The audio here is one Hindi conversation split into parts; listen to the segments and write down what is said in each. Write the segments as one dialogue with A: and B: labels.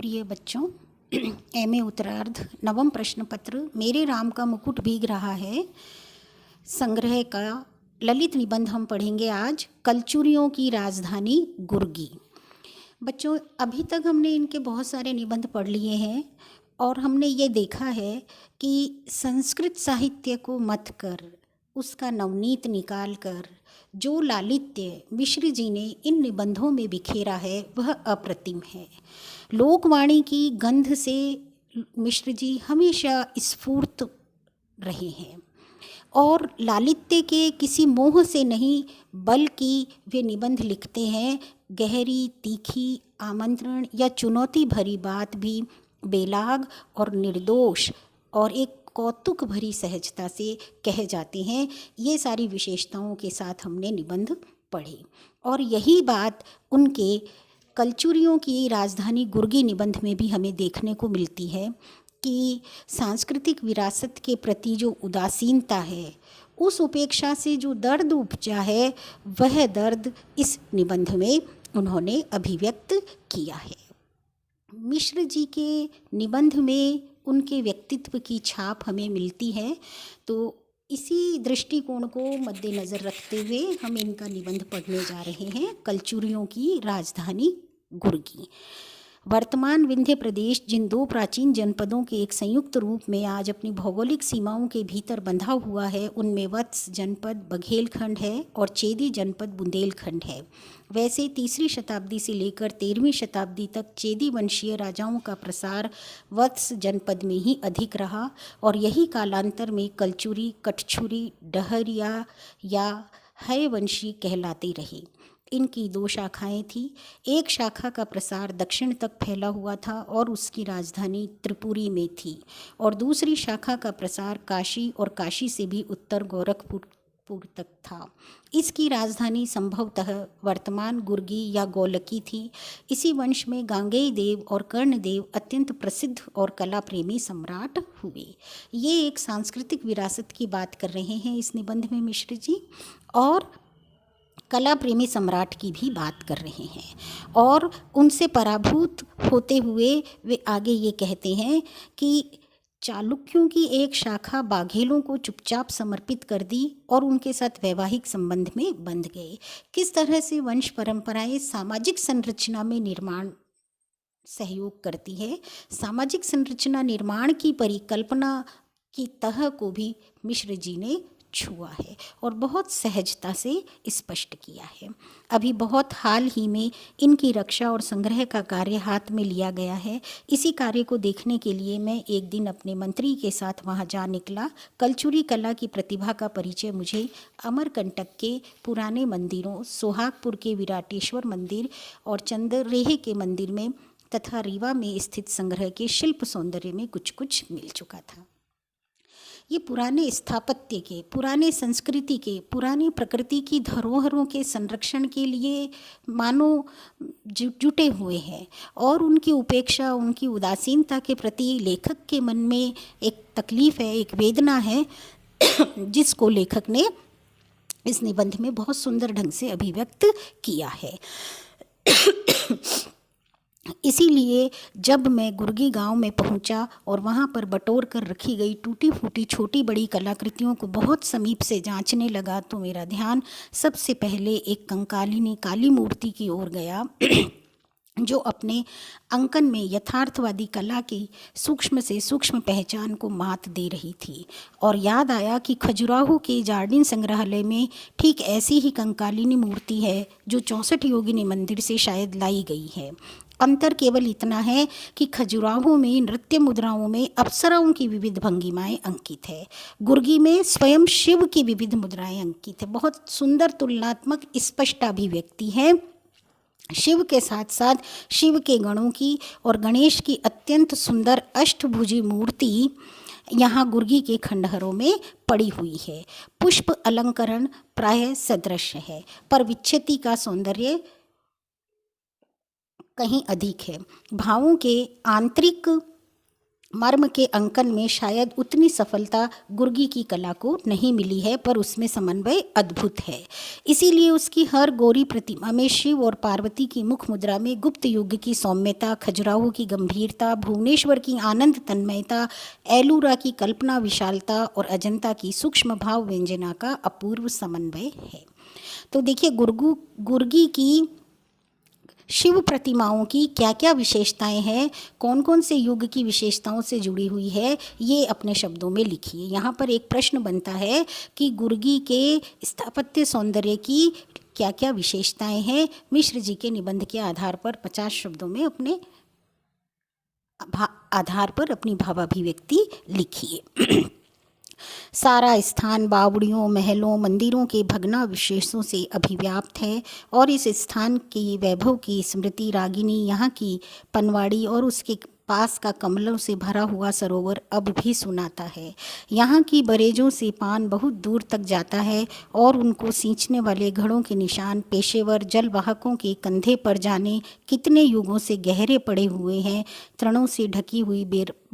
A: प्रिय बच्चों, एमए उत्तरार्ध नवम प्रश्न पत्र मेरे राम का मुकुट भीग रहा है संग्रह का ललित निबंध हम पढ़ेंगे आज। कलचुरियों की राजधानी गुर्गी। बच्चों, अभी तक हमने इनके बहुत सारे निबंध पढ़ लिए हैं और हमने ये देखा है कि संस्कृत साहित्य को मत कर उसका नवनीत निकाल कर जो लालित्य मिश्र जी ने इन निबंधों में बिखेरा है वह अप्रतिम है। लोकवाणी की गंध से मिश्र जी हमेशा स्फूर्त रहे हैं और लालित्य के किसी मोह से नहीं बल्कि वे निबंध लिखते हैं गहरी, तीखी, आमंत्रण या चुनौती भरी बात भी बेलाग और निर्दोष और एक कौतुक भरी सहजता से कह जाते हैं। ये सारी विशेषताओं के साथ हमने निबंध पढ़े और यही बात उनके कलचुरियों की राजधानी गुर्गी निबंध में भी हमें देखने को मिलती है कि सांस्कृतिक विरासत के प्रति जो उदासीनता है, उस उपेक्षा से जो दर्द उपजा है, वह दर्द इस निबंध में उन्होंने अभिव्यक्त किया है। मिश्र जी के निबंध में उनके व्यक्तित्व की छाप हमें मिलती है, तो इसी दृष्टिकोण को मद्देनज़र रखते हुए हम इनका निबंध पढ़ने जा रहे हैं। कलचुरियों की राजधानी गुर्गी। वर्तमान विंध्य प्रदेश जिन दो प्राचीन जनपदों के एक संयुक्त रूप में आज अपनी भौगोलिक सीमाओं के भीतर बंधा हुआ है, उनमें वत्स जनपद बघेलखंड है और चेदी जनपद बुंदेलखंड है। वैसे 3री शताब्दी से लेकर 13वीं शताब्दी तक चेदी वंशीय राजाओं का प्रसार वत्स जनपद में ही अधिक रहा और यही कालांतर में कलचुरी, कटछुरी, डहरिया या है वंशी कहलाते रहे। इनकी 2 शाखाएं थीं। एक शाखा का प्रसार दक्षिण तक फैला हुआ था और उसकी राजधानी त्रिपुरी में थी और दूसरी शाखा का प्रसार काशी और काशी से भी उत्तर गोरखपुर तक था। इसकी राजधानी संभवतः वर्तमान गुर्गी या गोलकी थी। इसी वंश में गांगेय देव और कर्णदेव अत्यंत प्रसिद्ध और कला प्रेमी सम्राट हुए। ये एक सांस्कृतिक विरासत की बात कर रहे हैं इस निबंध में मिश्र जी और कला प्रेमी सम्राट की भी बात कर रहे हैं और उनसे पराभूत होते हुए वे आगे ये कहते हैं कि चालुक्यों की एक शाखा बाघेलों को चुपचाप समर्पित कर दी और उनके साथ वैवाहिक संबंध में बंध गए। किस तरह से वंश परंपराएं सामाजिक संरचना में निर्माण सहयोग करती है, सामाजिक संरचना निर्माण की परिकल्पना की तह को भी मिश्र जी ने छुआ है और बहुत सहजता से स्पष्ट किया है। अभी बहुत हाल ही में इनकी रक्षा और संग्रह का कार्य हाथ में लिया गया है। इसी कार्य को देखने के लिए मैं एक दिन अपने मंत्री के साथ वहां जा निकला। कलचुरी कला की प्रतिभा का परिचय मुझे अमरकंटक के पुराने मंदिरों, सोहागपुर के विराटेश्वर मंदिर और चंद्रेह के मंदिर में तथा रीवा में स्थित संग्रह के शिल्प सौंदर्य में कुछ कुछ मिल चुका था। ये पुराने स्थापत्य के, पुराने संस्कृति के, पुरानी प्रकृति की धरोहरों के संरक्षण के लिए मानो जुटे हुए हैं और उनकी उपेक्षा, उनकी उदासीनता के प्रति लेखक के मन में एक तकलीफ़ है, एक वेदना है जिसको लेखक ने इस निबंध में बहुत सुंदर ढंग से अभिव्यक्त किया है। इसीलिए जब मैं गुर्गी गांव में पहुंचा और वहां पर बटोर कर रखी गई टूटी फूटी छोटी बड़ी कलाकृतियों को बहुत समीप से जांचने लगा तो मेरा ध्यान सबसे पहले एक कंकालिनी काली मूर्ति की ओर गया जो अपने अंकन में यथार्थवादी कला की सूक्ष्म से सूक्ष्म पहचान को मात दे रही थी और याद आया कि खजुराहो के जार्डिन संग्रहालय में ठीक ऐसी ही कंकालिनी मूर्ति है जो 64 योगिनी मंदिर से शायद लाई गई है। अंतर केवल इतना है कि खजुराहो में नृत्य मुद्राओं में अप्सराओं की विविध भंगिमाएं अंकित है, गुर्गी में स्वयं शिव की विविध मुद्राएं अंकित है। बहुत सुंदर तुलनात्मक स्पष्ट अभिव्यक्ति है शिव के साथ साथ शिव के गणों की और गणेश की अत्यंत सुंदर अष्टभुजी मूर्ति यहाँ गुर्गी के खंडहरों में पड़ी हुई है। पुष्प अलंकरण प्रायः सदृश है पर विच्छेदी का सौंदर्य कहीं अधिक है। भावों के आंतरिक मर्म के अंकन में शायद उतनी सफलता गुर्गी की कला को नहीं मिली है, पर उसमें समन्वय अद्भुत है। इसीलिए उसकी हर गौरी प्रतिमा में शिव और पार्वती की मुख मुद्रा में गुप्त युग की सौम्यता, खजुराहो की गंभीरता, भुवनेश्वर की आनंद तन्मयता, एलूरा की कल्पना विशालता और अजंता की सूक्ष्म भाव व्यंजना का अपूर्व समन्वय है। तो देखिए गुर्गी की शिव प्रतिमाओं की क्या क्या विशेषताएं हैं, कौन कौन से युग की विशेषताओं से जुड़ी हुई है, ये अपने शब्दों में लिखिए। यहाँ पर एक प्रश्न बनता है कि गुर्गी के स्थापत्य सौंदर्य की क्या क्या विशेषताएं हैं। मिश्र जी के निबंध के आधार पर 50 शब्दों में अपने आधार पर अपनी भावाभिव्यक्ति लिखिए। सारा स्थान बावड़ियों, महलों, मंदिरों के भग्नावशेषों से अभिव्याप्त है और इस स्थान की वैभव की स्मृति रागिनी यहाँ की पनवाड़ी और उसके पास का कमलों से भरा हुआ सरोवर अब भी सुनाता है। यहाँ की बरेजों से पान बहुत दूर तक जाता है और उनको सींचने वाले घड़ों के निशान पेशेवर जलवाहकों के कंधे पर जाने कितने युगों से गहरे पड़े हुए हैं। तृणों से ढकी हुई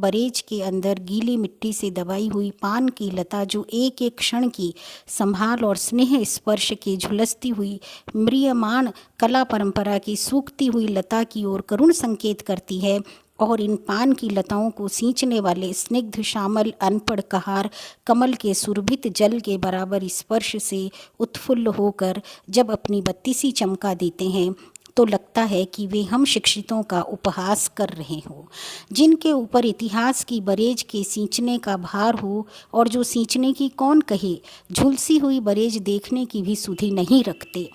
A: बरेज के अंदर गीली मिट्टी से दबाई हुई पान की लता जो एक एक क्षण की संभाल और स्नेह स्पर्श की झुलसती हुई म्रियमाण कला परंपरा की सूखती हुई लता की ओर करुण संकेत करती है। और इन पान की लताओं को सींचने वाले स्निग्ध श्यामल अनपढ़ कहार कमल के सुरभित जल के बराबर स्पर्श से उत्फुल्ल होकर जब अपनी बत्तीसी चमका देते हैं तो लगता है कि वे हम शिक्षितों का उपहास कर रहे हों, जिनके ऊपर इतिहास की बरेज के सींचने का भार हो और जो सींचने की कौन कहे, झुलसी हुई बरेज देखने की भी सुधि नहीं रखते।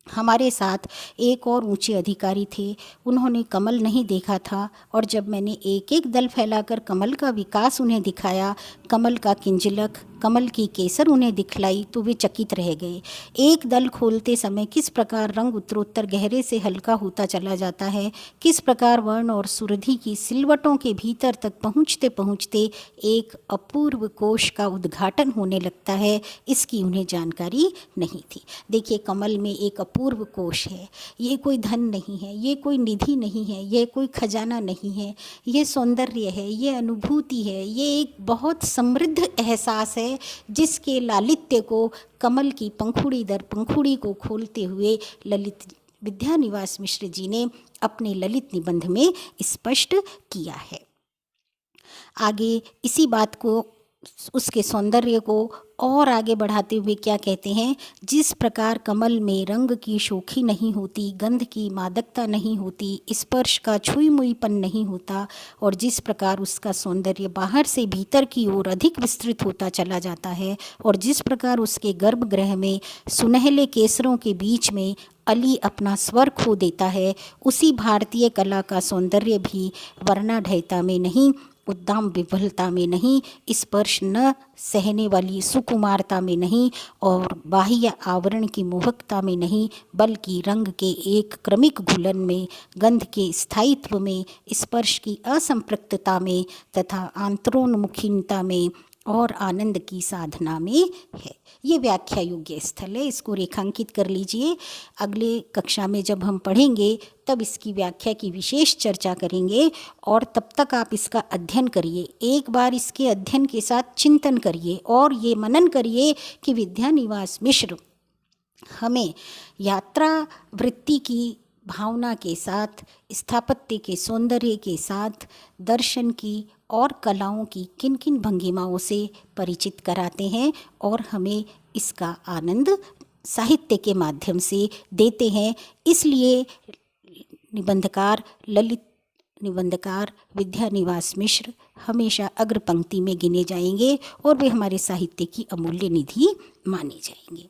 A: हमारे साथ एक और ऊंचे अधिकारी थे, उन्होंने कमल नहीं देखा था और जब मैंने एक एक दल फैलाकर कमल का विकास उन्हें दिखाया, कमल का किंजलक, कमल की केसर उन्हें दिखलाई तो वे चकित रह गए। एक दल खोलते समय किस प्रकार रंग उत्तरोत्तर गहरे से हल्का होता चला जाता है, किस प्रकार वर्ण और सुरधि की सिलवटों के भीतर तक पहुँचते पहुँचते एक अपूर्व कोश का उद्घाटन होने लगता है, इसकी उन्हें जानकारी नहीं थी। देखिए कमल में एक अपूर्व कोश है, ये कोई धन नहीं है, ये कोई निधि नहीं है, ये कोई खजाना नहीं है, ये सौंदर्य है, ये अनुभूति है, ये एक बहुत समृद्ध एहसास है जिसके लालित्य को कमल की पंखुड़ी दर पंखुड़ी को खोलते हुए ललित विद्यानिवास मिश्र जी ने अपने ललित निबंध में स्पष्ट किया है। आगे इसी बात को, उसके सौंदर्य को और आगे बढ़ाते हुए क्या कहते हैं, जिस प्रकार कमल में रंग की शोखी नहीं होती, गंध की मादकता नहीं होती, स्पर्श का छुई मुईपन नहीं होता और जिस प्रकार उसका सौंदर्य बाहर से भीतर की ओर अधिक विस्तृत होता चला जाता है और जिस प्रकार उसके गर्भगृह में सुनहले केसरों के बीच में अली अपना स्वर खो देता है, उसी भारतीय कला का सौंदर्य भी वर्णाढ्यता में नहीं, उद्दाम विफलता में नहीं, स्पर्श न सहने वाली सुकुमारता में नहीं और बाह्य आवरण की मोहकता में नहीं, बल्कि रंग के एक क्रमिक घुलन में, गंध के स्थायित्व में, स्पर्श की असंपृक्तता में तथा आंतरोन्मुखीनता में और आनंद की साधना में है। ये व्याख्या योग्य स्थल है, इसको रेखांकित कर लीजिए। अगले कक्षा में जब हम पढ़ेंगे तब इसकी व्याख्या की विशेष चर्चा करेंगे और तब तक आप इसका अध्ययन करिए। एक बार इसके अध्ययन के साथ चिंतन करिए और ये मनन करिए कि विद्यानिवास मिश्र हमें यात्रा वृत्ति की भावना के साथ, स्थापत्य के सौंदर्य के साथ, दर्शन की और कलाओं की किन किन भंगिमाओं से परिचित कराते हैं और हमें इसका आनंद साहित्य के माध्यम से देते हैं। इसलिए निबंधकार विद्यानिवास मिश्र हमेशा अग्र पंक्ति में गिने जाएंगे और वे हमारे साहित्य की अमूल्य निधि माने जाएंगे।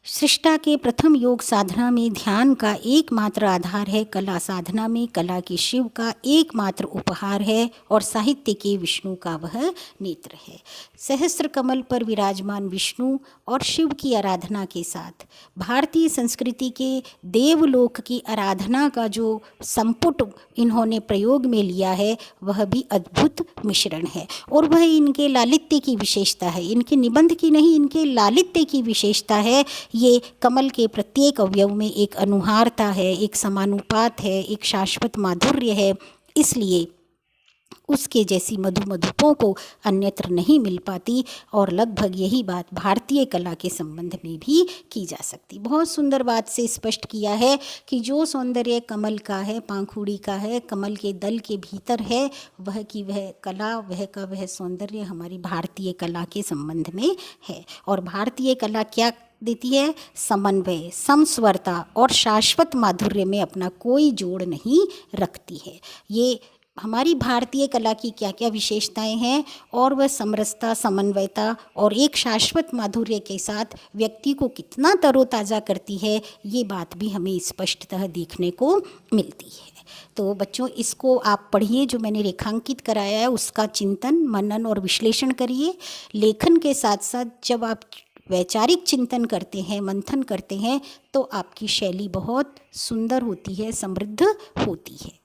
A: सृष्टा के प्रथम योग साधना में ध्यान का एकमात्र आधार है, कला साधना में कला की शिव का एकमात्र उपहार है और साहित्य के विष्णु का वह नेत्र है। सहस्त्र कमल पर विराजमान विष्णु और शिव की आराधना के साथ भारतीय संस्कृति के देवलोक की आराधना का जो संपुट इन्होंने प्रयोग में लिया है वह भी अद्भुत मिश्रण है और वह इनके लालित्य की विशेषता है, इनके निबंध की नहीं, इनके लालित्य की विशेषता है। ये कमल के प्रत्येक अवयव में एक अनुहारता है, एक समानुपात है, एक शाश्वत माधुर्य है। इसलिए उसके जैसी मधुमधुपों को अन्यत्र नहीं मिल पाती। और लगभग यही बात भारतीय कला के संबंध में भी की जा सकती। बहुत सुंदर बात से स्पष्ट किया है कि जो सौंदर्य कमल का है, पाखुड़ी का है, कमल के दल के भीतर है, वह की वह कला, वह का वह सौंदर्य हमारी भारतीय कला के संबंध में है। और भारतीय कला क्या देती है? समन्वय, समस्वरता और शाश्वत माधुर्य में अपना कोई जोड़ नहीं रखती है। ये हमारी भारतीय कला की क्या क्या विशेषताएं हैं, और वह समरसता, समन्वयता और एक शाश्वत माधुर्य के साथ व्यक्ति को कितना तरोताज़ा करती है, ये बात भी हमें स्पष्टतः देखने को मिलती है। तो बच्चों, इसको आप पढ़िए, जो मैंने रेखांकित कराया है उसका चिंतन, मनन और विश्लेषण करिए। लेखन के साथ साथ जब आप वैचारिक चिंतन करते हैं, मंथन करते हैं, तो आपकी शैली बहुत सुंदर होती है, समृद्ध होती है।